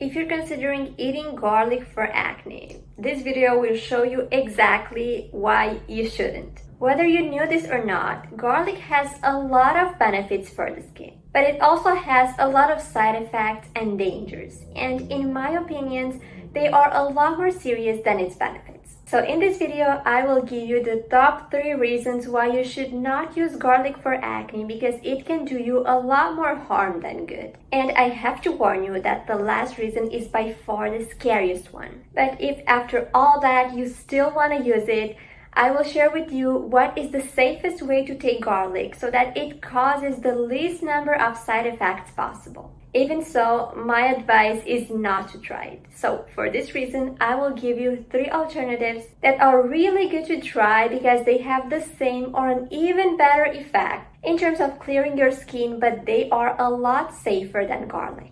If you're considering eating garlic for acne, this video will show you exactly why you shouldn't. Whether you knew this or not, garlic has a lot of benefits for the skin, but it also has a lot of side effects and dangers, and in my opinions, they are a lot more serious than its benefits. So in this video, I will give you the top 3 reasons why you should not use garlic for acne, because it can do you a lot more harm than good. And I have to warn you that the last reason is by far the scariest one. But if after all that you still want to use it, I will share with you what is the safest way to take garlic so that it causes the least number of side effects possible. Even so, my advice is not to try it. So for this reason, I will give you 3 alternatives that are really good to try because they have the same or an even better effect in terms of clearing your skin, but they are a lot safer than garlic.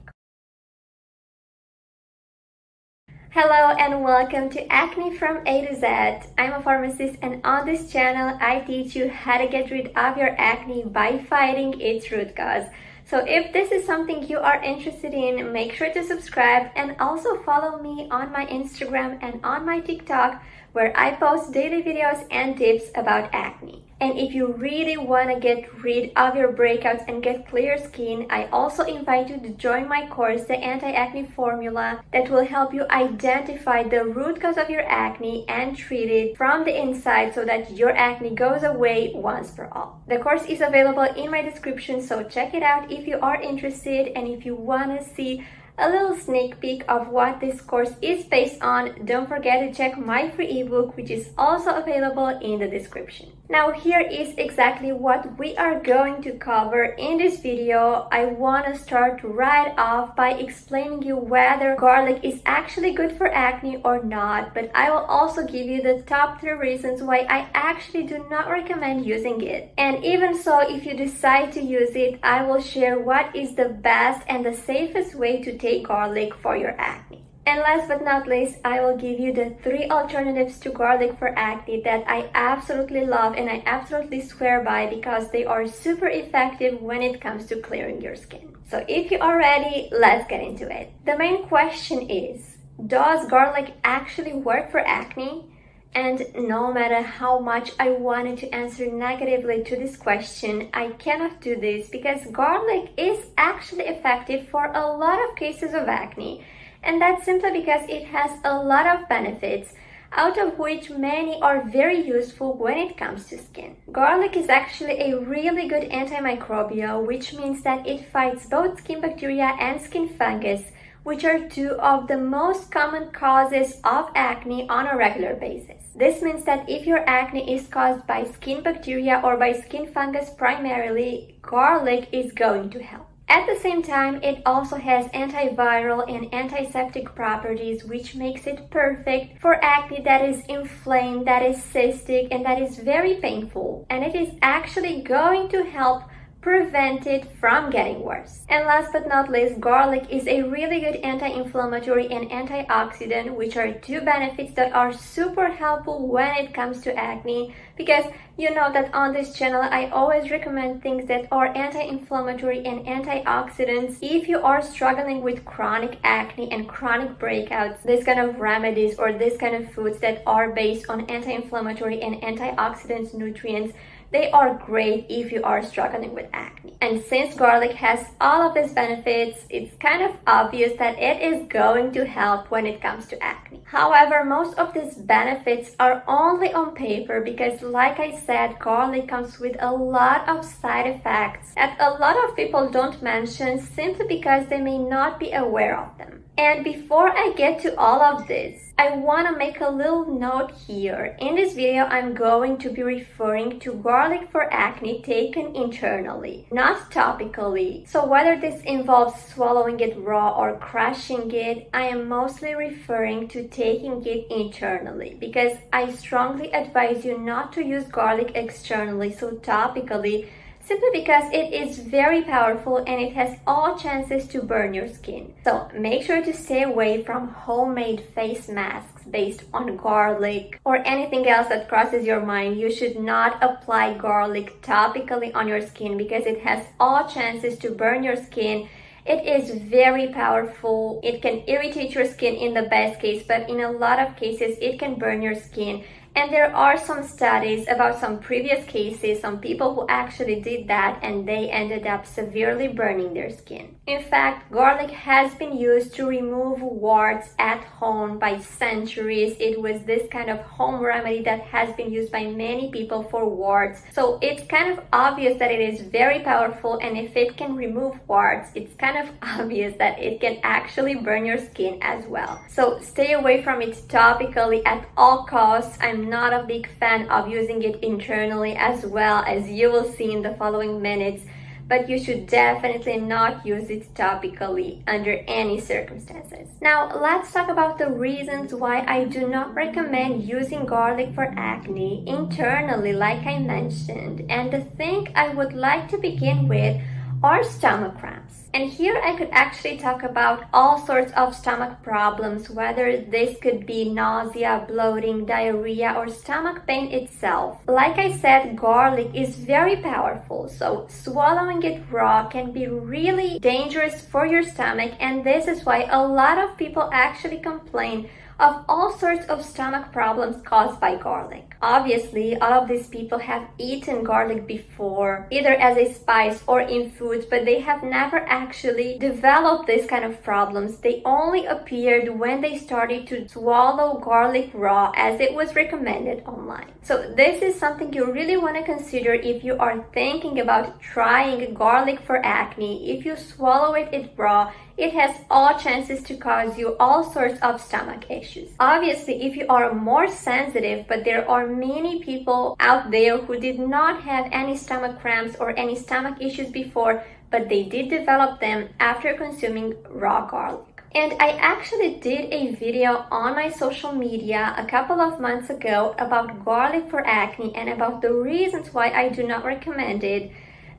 Hello and welcome to Acne from A to Z. I'm a pharmacist, and on this channel I teach you how to get rid of your acne by fighting its root cause. So if this is something you are interested in, make sure to subscribe and also follow me on my Instagram and on my TikTok, where I post daily videos and tips about acne. And if you really want to get rid of your breakouts and get clear skin, I also invite you to join my course, the Anti-Acne Formula, that will help you identify the root cause of your acne and treat it from the inside so that your acne goes away once for all. The course is available in my description, so check it out if you are interested, and if you want to see a little sneak peek of what this course is based on, don't forget to check my free ebook, which is also available in the description. Now here is exactly what we are going to cover in this video. I want to start right off by explaining you whether garlic is actually good for acne or not, but I will also give you the top 3 reasons why I actually do not recommend using it. And even so, if you decide to use it, I will share what is the best and the safest way to take garlic for your acne. And last but not least, I will give you the 3 alternatives to garlic for acne that I absolutely love and I absolutely swear by, because they are super effective when it comes to clearing your skin. So if you are ready, let's get into it. The main question is, does garlic actually work for acne? And no matter how much I wanted to answer negatively to this question, I cannot do this, because garlic is actually effective for a lot of cases of acne. And that's simply because it has a lot of benefits, out of which many are very useful when it comes to skin. Garlic is actually a really good antimicrobial, which means that it fights both skin bacteria and skin fungus, which are 2 of the most common causes of acne on a regular basis. This means that if your acne is caused by skin bacteria or by skin fungus primarily, garlic is going to help. At the same time, it also has antiviral and antiseptic properties, which makes it perfect for acne that is inflamed, that is cystic, and that is very painful. And it is actually going to help prevent it from getting worse. And last but not least, garlic is a really good anti-inflammatory and antioxidant, which are 2 benefits that are super helpful when it comes to acne, because you know that on this channel I always recommend things that are anti-inflammatory and antioxidants. If you are struggling with chronic acne and chronic breakouts, this kind of remedies or this kind of foods that are based on anti-inflammatory and antioxidants nutrients, they are great if you are struggling with acne. And since garlic has all of these benefits, it's kind of obvious that it is going to help when it comes to acne. However, most of these benefits are only on paper, because like I said, garlic comes with a lot of side effects that a lot of people don't mention simply because they may not be aware of them. And before I get to all of this, I want to make a little note here. In this video, I'm going to be referring to garlic for acne taken internally, not topically. So whether this involves swallowing it raw or crushing it, I am mostly referring to taking it internally, because I strongly advise you not to use garlic externally, so topically, simply because it is very powerful and it has all chances to burn your skin. So make sure to stay away from homemade face masks based on garlic or anything else that crosses your mind. You should not apply garlic topically on your skin because it has all chances to burn your skin It is very powerful. It can irritate your skin in the best case, but in a lot of cases, it can burn your skin. And there are some studies about some previous cases, some people who actually did that and they ended up severely burning their skin. In fact, garlic has been used to remove warts at home by centuries. It was this kind of home remedy that has been used by many people for warts. So it's kind of obvious that it is very powerful, and if it can remove warts, it's kind of obvious that it can actually burn your skin as well. So stay away from it topically at all costs. I'm not a big fan of using it internally as well, as you will see in the following minutes, but you should definitely not use it topically under any circumstances. Now let's talk about the reasons why I do not recommend using garlic for acne internally, like I mentioned. And the thing I would like to begin with are stomach cramps. And here I could actually talk about all sorts of stomach problems, whether this could be nausea, bloating, diarrhea, or stomach pain itself. Like I said, garlic is very powerful, so swallowing it raw can be really dangerous for your stomach, and this is why a lot of people actually complain of all sorts of stomach problems caused by garlic. Obviously, all of these people have eaten garlic before, either as a spice or in foods, but they have never actually developed this kind of problems. They only appeared when they started to swallow garlic raw, as it was recommended online. So this is something you really want to consider if you are thinking about trying garlic for acne. If you swallow it raw, it has all chances to cause you all sorts of stomach issues. Obviously, if you are more sensitive, but there are many people out there who did not have any stomach cramps or any stomach issues before, but they did develop them after consuming raw garlic. And I actually did a video on my social media a couple of months ago about garlic for acne and about the reasons why I do not recommend it.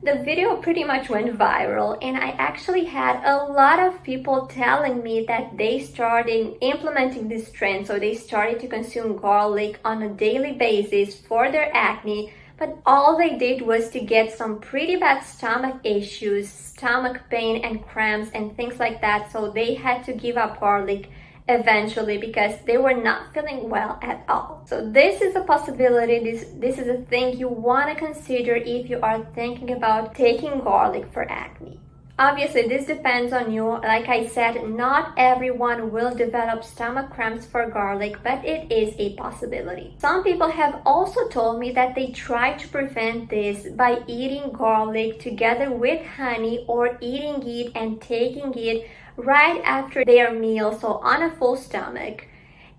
The video pretty much went viral, and I actually had a lot of people telling me that they started implementing this trend, so they started to consume garlic on a daily basis for their acne, but all they did was to get some pretty bad stomach issues, stomach pain and cramps and things like that, so they had to give up garlic eventually because they were not feeling well at all. So this is a possibility. This is a thing you want to consider if you are thinking about taking garlic for acne. Obviously, this depends on you. Like I said, not everyone will develop stomach cramps for garlic, but it is a possibility. Some people have also told me that they try to prevent this by eating garlic together with honey, or eating it and taking it right after their meal, so on a full stomach.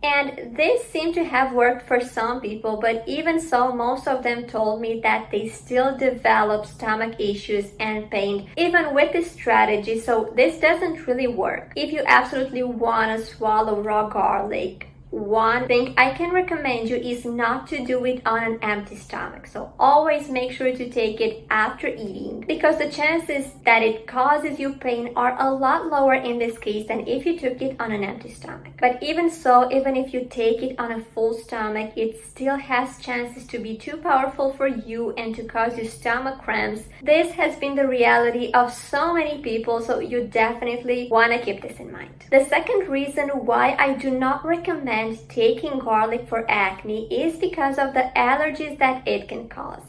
And this seemed to have worked for some people, but even so, most of them told me that they still develop stomach issues and pain even with this strategy, so this doesn't really work. If you absolutely want to swallow raw garlic, one thing I can recommend you is not to do it on an empty stomach. So always make sure to take it after eating, because the chances that it causes you pain are a lot lower in this case than if you took it on an empty stomach. But even so, even if you take it on a full stomach, it still has chances to be too powerful for you and to cause you stomach cramps. This has been the reality of so many people, so you definitely want to keep this in mind. The second reason why I do not recommend taking garlic for acne is because of the allergies that it can cause.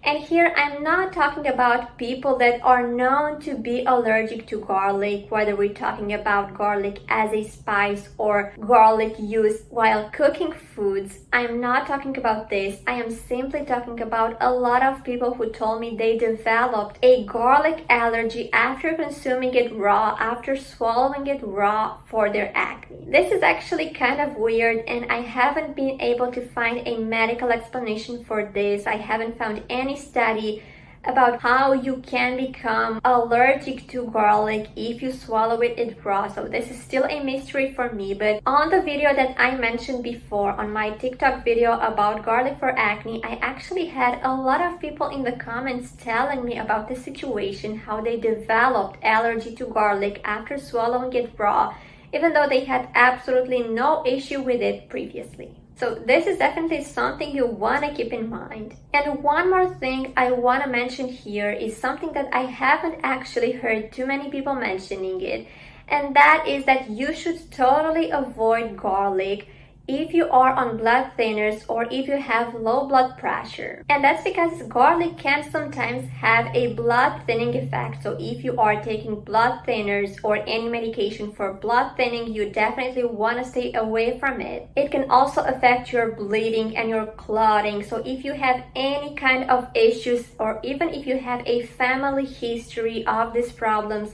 And here I'm not talking about people that are known to be allergic to garlic, whether we're talking about garlic as a spice or garlic used while cooking foods. I'm not talking about this. I am simply talking about a lot of people who told me they developed a garlic allergy after consuming it raw, after swallowing it raw for their acne. This is actually kind of weird, and I haven't been able to find a medical explanation for this. I haven't found any study about how you can become allergic to garlic if you swallow it raw, so this is still a mystery for me. But on the video that I mentioned before, on my TikTok video about garlic for acne, I actually had a lot of people in the comments telling me about this situation, how they developed allergy to garlic after swallowing it raw, even though they had absolutely no issue with it previously. So this is definitely something you want to keep in mind. And one more thing I want to mention here is something that I haven't actually heard too many people mentioning it, and that is that you should totally avoid garlic if you are on blood thinners or if you have low blood pressure. And that's because garlic can sometimes have a blood thinning effect. So if you are taking blood thinners or any medication for blood thinning, you definitely want to stay away from it. It can also affect your bleeding and your clotting. So if you have any kind of issues, or even if you have a family history of these problems,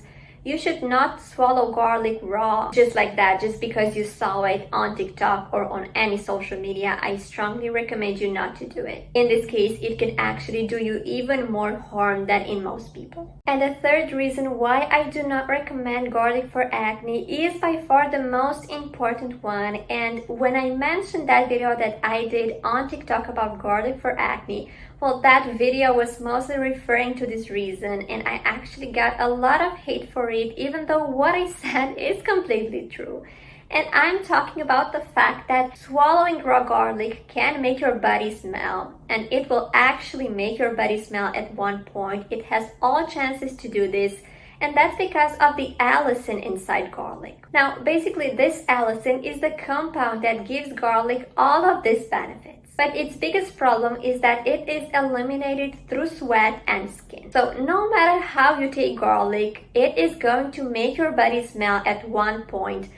you should not swallow garlic raw just like that, just because you saw it on TikTok or on any social media. I strongly recommend you not to do it. In this case, it can actually do you even more harm than in most people. And the third reason why I do not recommend garlic for acne is by far the most important one. And when I mentioned that video that I did on TikTok about garlic for acne, well, that video was mostly referring to this reason, and I actually got a lot of hate for it, even though what I said is completely true. And I'm talking about the fact that swallowing raw garlic can make your body smell, and it will actually make your body smell at one point. It has all chances to do this, and that's because of the allicin inside garlic. Now, basically, this allicin is the compound that gives garlic all of these benefits. But its biggest problem is that it is eliminated through sweat and skin. So no matter how you take garlic, it is going to make your body smell at one point.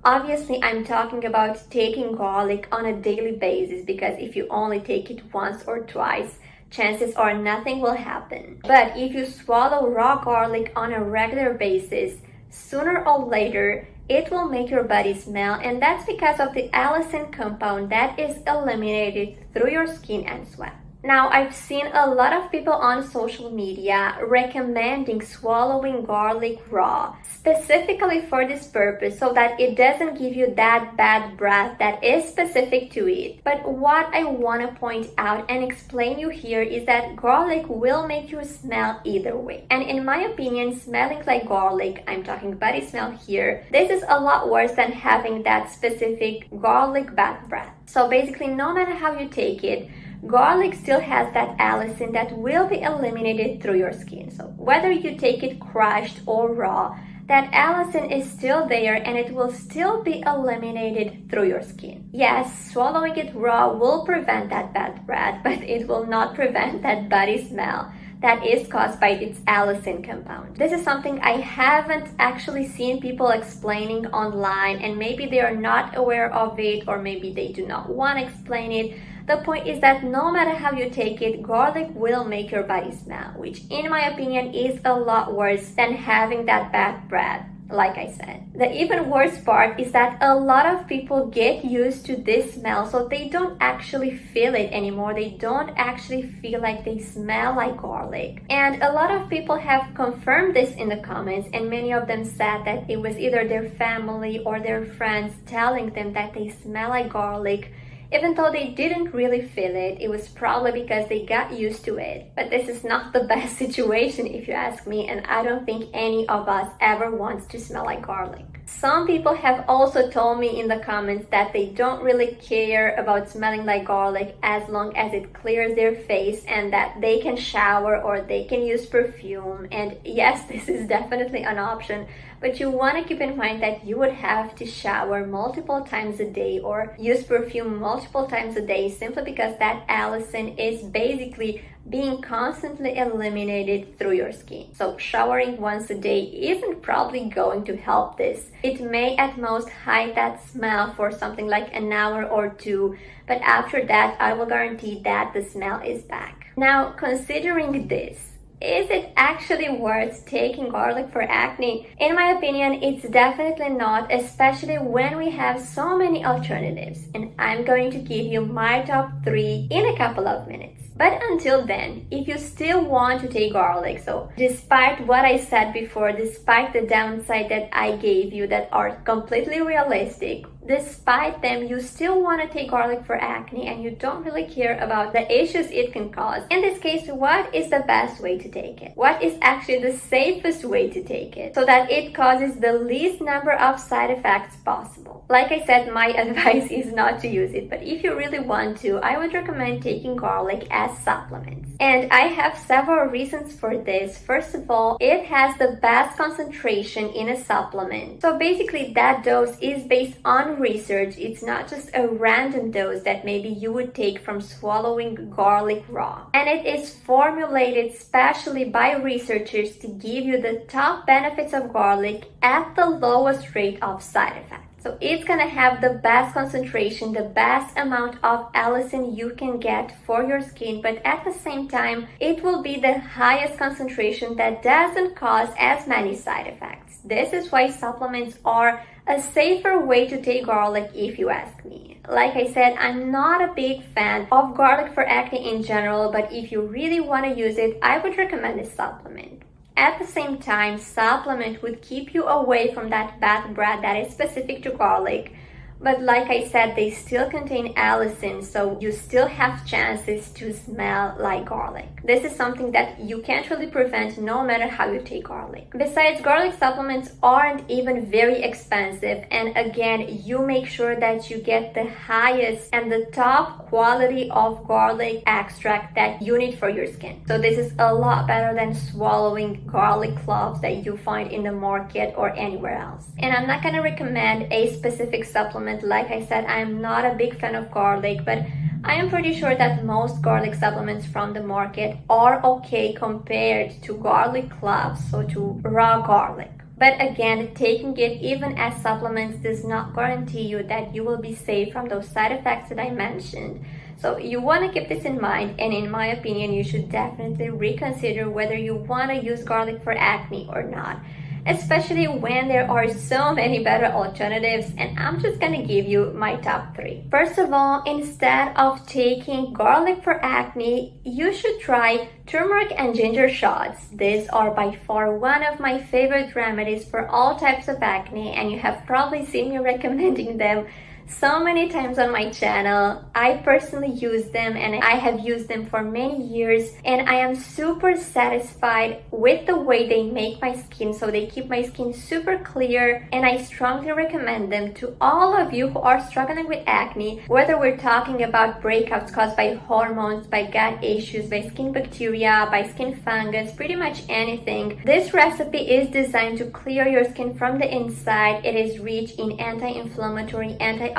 Obviously, I'm talking about taking garlic on a daily basis, because if you only take it once or twice, chances are nothing will happen. But if you swallow raw garlic on a regular basis, sooner or later, it will make your body smell, and that's because of the allicin compound that is eliminated through your skin and sweat. Now, I've seen a lot of people on social media recommending swallowing garlic raw, specifically for this purpose, so that it doesn't give you that bad breath that is specific to it. But what I want to point out and explain you here is that garlic will make you smell either way. And in my opinion, smelling like garlic, I'm talking body smell here, this is a lot worse than having that specific garlic bad breath. So basically, no matter how you take it, garlic still has that allicin that will be eliminated through your skin. So whether you take it crushed or raw, that allicin is still there and it will still be eliminated through your skin. Yes, swallowing it raw will prevent that bad breath, but it will not prevent that body smell that is caused by its allicin compound. This is something I haven't actually seen people explaining online, and maybe they are not aware of it, or maybe they do not want to explain it. The point is that no matter how you take it, garlic will make your body smell, which in my opinion is a lot worse than having that bad breath. Like I said, the even worse part is that a lot of people get used to this smell, so they don't actually feel it anymore. They don't actually feel like they smell like garlic. And a lot of people have confirmed this in the comments, and many of them said that it was either their family or their friends telling them that they smell like garlic. Even though they didn't really feel it, it was probably because they got used to it. But this is not the best situation if you ask me, and I don't think any of us ever wants to smell like garlic. Some people have also told me in the comments that they don't really care about smelling like garlic as long as it clears their face and that they can shower or they can use perfume. And yes, this is definitely an option, but you want to keep in mind that you would have to shower multiple times a day or use perfume multiple times a day, simply because that allicin is basically being constantly eliminated through your skin. So showering once a day isn't probably going to help this. It may at most hide that smell for something like an hour or two, but after that, I will guarantee that the smell is back. Now, considering this, is it actually worth taking garlic for acne? In my opinion, it's definitely not, especially when we have so many alternatives. And I'm going to give you my top 3 in a couple of minutes. But until then, if you still want to take garlic, so despite what I said before, despite the downside that I gave you that are completely realistic, despite them, you still want to take garlic for acne and you don't really care about the issues it can cause. In this case, what is the best way to take it? What is actually the safest way to take it so that it causes the least number of side effects possible? Like I said, my advice is not to use it, but if you really want to, I would recommend taking garlic as supplements. And I have several reasons for this. First of all, it has the best concentration in a supplement. So basically that dose is based on research. It's not just a random dose that maybe you would take from swallowing garlic raw. And it is formulated specially by researchers to give you the top benefits of garlic at the lowest rate of side effects. So it's gonna have the best concentration, the best amount of allicin you can get for your skin, but at the same time, it will be the highest concentration that doesn't cause as many side effects. This is why supplements are a safer way to take garlic if you ask me. Like I said, I'm not a big fan of garlic for acne in general, but if you really want to use it, I would recommend this supplement. At the same time, supplement would keep you away from that bad breath that is specific to garlic. But like I said, they still contain allicin, so you still have chances to smell like garlic. This is something that you can't really prevent no matter how you take garlic. Besides, garlic supplements aren't even very expensive, and again, you make sure that you get the highest and the top quality of garlic extract that you need for your skin. So this is a lot better than swallowing garlic cloves that you find in the market or anywhere else. And I'm not gonna recommend a specific supplement. Like I said, I am not a big fan of garlic, but I am pretty sure that most garlic supplements from the market are okay compared to garlic cloves, so to raw garlic. But again, taking it even as supplements does not guarantee you that you will be safe from those side effects that I mentioned. So you want to keep this in mind, and in my opinion, you should definitely reconsider whether you want to use garlic for acne or not, especially when there are so many better alternatives, and I'm just gonna give you my top 3. First of all, instead of taking garlic for acne, you should try turmeric and ginger shots. These are by far one of my favorite remedies for all types of acne, and you have probably seen me recommending them so many times on my channel. I personally use them, and I have used them for many years, and I am super satisfied with the way they make my skin. So they keep my skin super clear, and I strongly recommend them to all of you who are struggling with acne, whether we're talking about breakouts caused by hormones, by gut issues, by skin bacteria, by skin fungus, pretty much anything. This recipe is designed to clear your skin from the inside. It is rich in anti-inflammatory, antioxidants,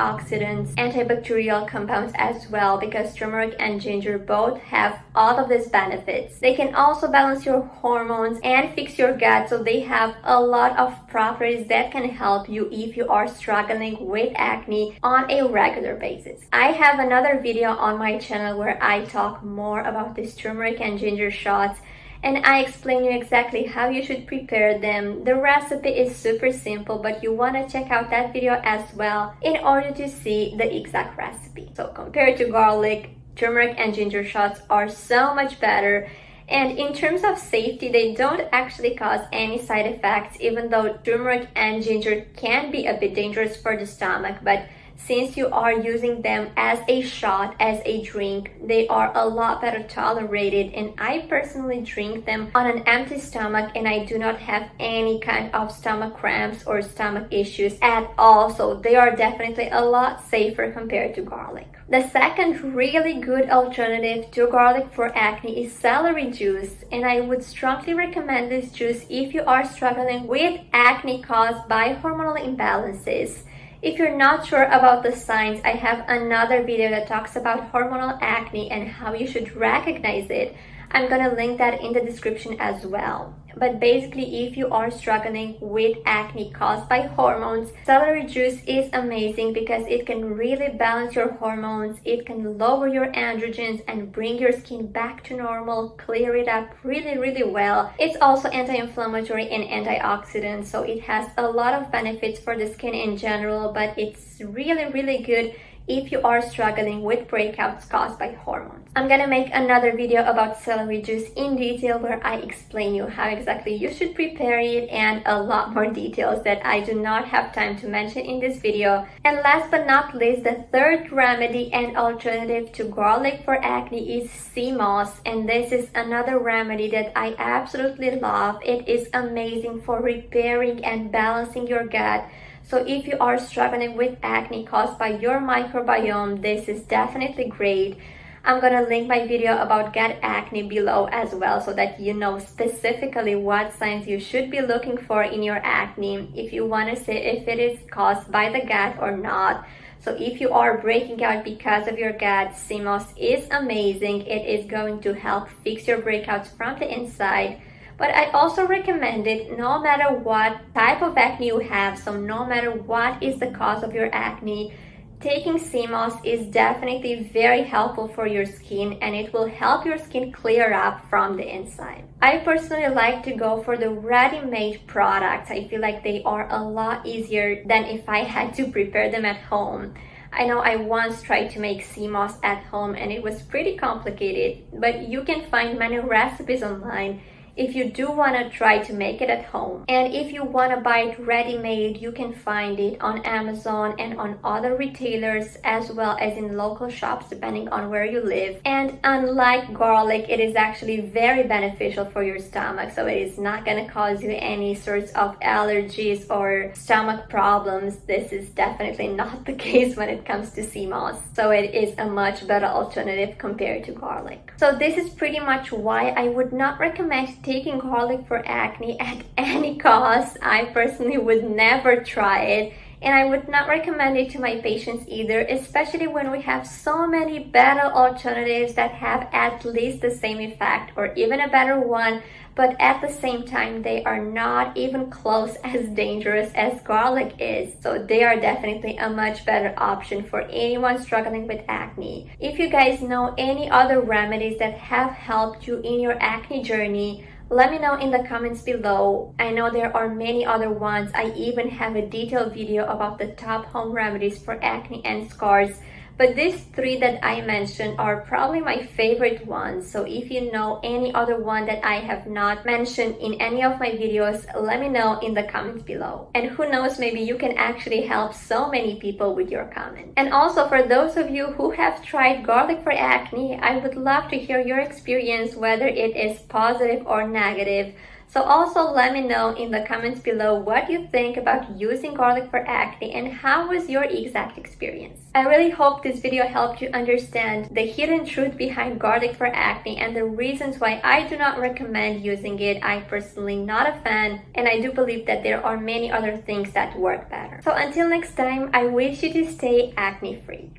antibacterial compounds as well, because turmeric and ginger both have all of these benefits. They can also balance your hormones and fix your gut, so they have a lot of properties that can help you if you are struggling with acne on a regular basis. I have another video on my channel where I talk more about these turmeric and ginger shots, and I explain you exactly how you should prepare them. The recipe is super simple, but you want to check out that video as well in order to see the exact recipe. So compared to garlic, turmeric and ginger shots are so much better. And in terms of safety, they don't actually cause any side effects, even though turmeric and ginger can be a bit dangerous for the stomach. But since you are using them as a shot, as a drink, they are a lot better tolerated, and I personally drink them on an empty stomach, and I do not have any kind of stomach cramps or stomach issues at all. So they are definitely a lot safer compared to garlic. The second really good alternative to garlic for acne is celery juice, and I would strongly recommend this juice if you are struggling with acne caused by hormonal imbalances. If you're not sure about the signs, I have another video that talks about hormonal acne and how you should recognize it. I'm gonna link that in the description as well. But basically, if you are struggling with acne caused by hormones, celery juice is amazing because it can really balance your hormones. It can lower your androgens and bring your skin back to normal, clear it up really well. It's also anti-inflammatory and antioxidant, so it has a lot of benefits for the skin in general, but it's really good if you are struggling with breakouts caused by hormones. I'm gonna make another video about celery juice in detail where I explain you how exactly you should prepare it and a lot more details that I do not have time to mention in this video. And last but not least, the third remedy and alternative to garlic for acne is sea moss, and this is another remedy that I absolutely love. It is amazing for repairing and balancing your gut. So if you are struggling with acne caused by your microbiome, this is definitely great. I'm gonna link my video about gut acne below as well, so that you know specifically what signs you should be looking for in your acne if you want to see if it is caused by the gut or not. So if you are breaking out because of your gut, sea moss is amazing. It is going to help fix your breakouts from the inside. But I also recommend it no matter what type of acne you have. So no matter what is the cause of your acne, taking sea moss is definitely very helpful for your skin, and it will help your skin clear up from the inside. I personally like to go for the ready-made products. I feel like they are a lot easier than if I had to prepare them at home. I know I once tried to make sea moss at home and it was pretty complicated, but you can find many recipes online if you do want to try to make it at home. And if you want to buy it ready-made, you can find it on Amazon and on other retailers as well as in local shops depending on where you live. And unlike garlic, it is actually very beneficial for your stomach, so it is not going to cause you any sorts of allergies or stomach problems. This is definitely not the case when it comes to sea moss, so it is a much better alternative compared to garlic. So this is pretty much why I would not recommend taking garlic for acne at any cost. I personally would never try it, and I would not recommend it to my patients either, especially when we have so many better alternatives that have at least the same effect or even a better one, but at the same time they are not even close as dangerous as garlic is. So they are definitely a much better option for anyone struggling with acne. If you guys know any other remedies that have helped you in your acne journey, let me know in the comments below. I know there are many other ones. I even have a detailed video about the top home remedies for acne and scars. But these three that I mentioned are probably my favorite ones. So if you know any other one that I have not mentioned in any of my videos, let me know in the comments below. And who knows, maybe you can actually help so many people with your comment. And also for those of you who have tried garlic for acne, I would love to hear your experience, whether it is positive or negative. So also let me know in the comments below what you think about using garlic for acne and how was your exact experience. I really hope this video helped you understand the hidden truth behind garlic for acne and the reasons why I do not recommend using it. I'm personally not a fan, and I do believe that there are many other things that work better. So until next time, I wish you to stay acne free.